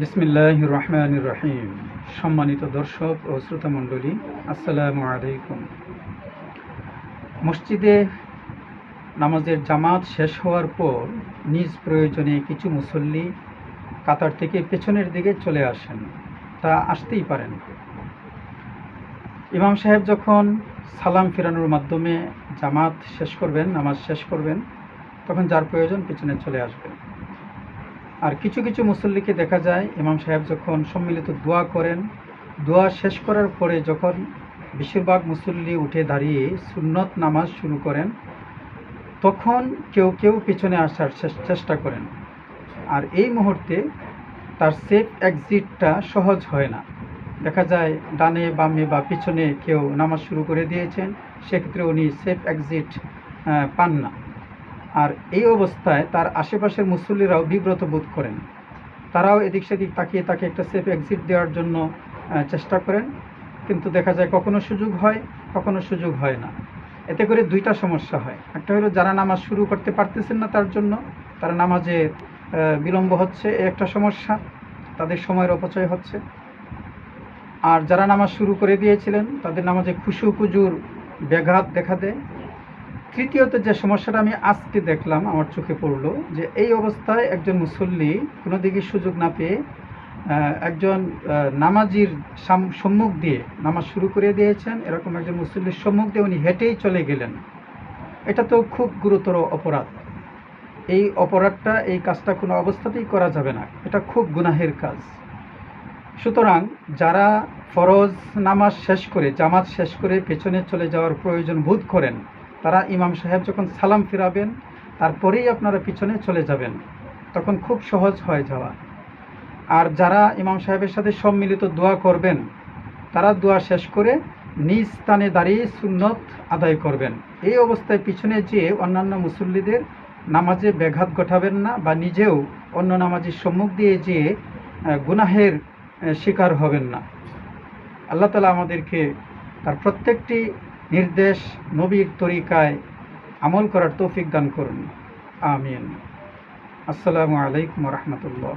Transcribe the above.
বিসমিল্লাহির রহমানির রহিম। সম্মানিত দর্শক ও শ্রোতামণ্ডলী, আসসালামু আলাইকুম। মসজিদে নামাজের জামাত শেষ হওয়ার পর নিজ প্রয়োজনে কিছু মুসল্লি কাতার থেকে পেছনের দিকে চলে আসেন। তা আসতেই পারেন। ইমাম সাহেব যখন সালাম ফেরানোর মাধ্যমে জামাত শেষ করবেন, নামাজ শেষ করবেন, তখন যার প্রয়োজন পেছনে চলে আসবেন। আর কিছু কিছু মুসল্লিকে দেখা যায় ইমাম সাহেব যখন সম্মিলিত দোয়া করেন, দোয়া শেষ করার পরে যখন বেশিরভাগ মুসল্লি উঠে দাঁড়িয়ে সুন্নত নামাজ শুরু করেন, তখন কেউ কেউ পিছনে আসার চেষ্টা করেন। আর এই মুহূর্তে তার সেফ এক্সিটটা সহজ হয় না। দেখা যায় ডানে বামে বা পিছনে কেউ নামাজ শুরু করে দিয়েছেন, সেক্ষেত্রে উনি সেফ এক্সিট পান না। আর এই অবস্থায় তার আশেপাশের মুসল্লিরাও বিব্রত বোধ করেন। তারাও এদিক সেদিক তাকিয়ে তাকে একটা সেফ এক্সিট দেওয়ার জন্য চেষ্টা করেন, কিন্তু দেখা যায় কখনো সুযোগ হয়, কখনো সুযোগ হয় না। এতে করে দুইটা সমস্যা হয়। একটা হলো যারা নামাজ শুরু করতে পারতেছেন না, তার জন্য তারা নামাজে বিলম্ব হচ্ছে, একটা সমস্যা, তাদের সময়ের অপচয় হচ্ছে। আর যারা নামাজ শুরু করে দিয়েছিলেন তাদের নামাজে খুশু খুজুর ব্যাঘাত দেখা দেয়। তৃতীয়ত যে সমস্যাটা আমি আজকে দেখলাম, আমার চোখে পড়লো, যে এই অবস্থায় একজন মুসল্লি কোনো দিকে সুযোগ না পেয়ে একজন নামাজির সম্মুখ দিয়ে নামাজ শুরু করে দিয়েছেন, এরকম একজন মুসল্লির সম্মুখ দিয়ে উনি হেঁটেই চলে গেলেন। এটা তো খুব গুরুতর অপরাধ। এই অপরাধটা, এই কাজটা কোনো অবস্থাতেই করা যাবে না, এটা খুব গুনাহের কাজ। সুতরাং যারা ফরজ নামাজ শেষ করে, জামাত শেষ করে পেছনে চলে যাওয়ার প্রয়োজন বোধ করেন, তারা ইমাম সাহেব যখন সালাম ফিরাবেন তারপরেই আপনারা পিছনে চলে যাবেন, তখন খুব সহজ হয়ে যাওয়া। আর যারা ইমাম সাহেবের সাথে সম্মিলিত দোয়া করবেন, তারা দোয়া শেষ করে নিজ স্থানে দাঁড়িয়ে সুন্নত আদায় করবেন। এই অবস্থায় পিছনে যেয়ে অন্যান্য মুসল্লিদের নামাজে ব্যাঘাত ঘটাবেন না, বা নিজেও অন্য নামাজির সম্মুখ দিয়ে যেয়ে গুনাহের শিকার হবেন না। আল্লাহ তাআলা আমাদেরকে তার প্রত্যেকটি নির্দেশ নবীর তরিকায় আমল করার তৌফিক দান করুন। আমিন। আসসালামু আলাইকুম ওয়া রাহমাতুল্লাহ।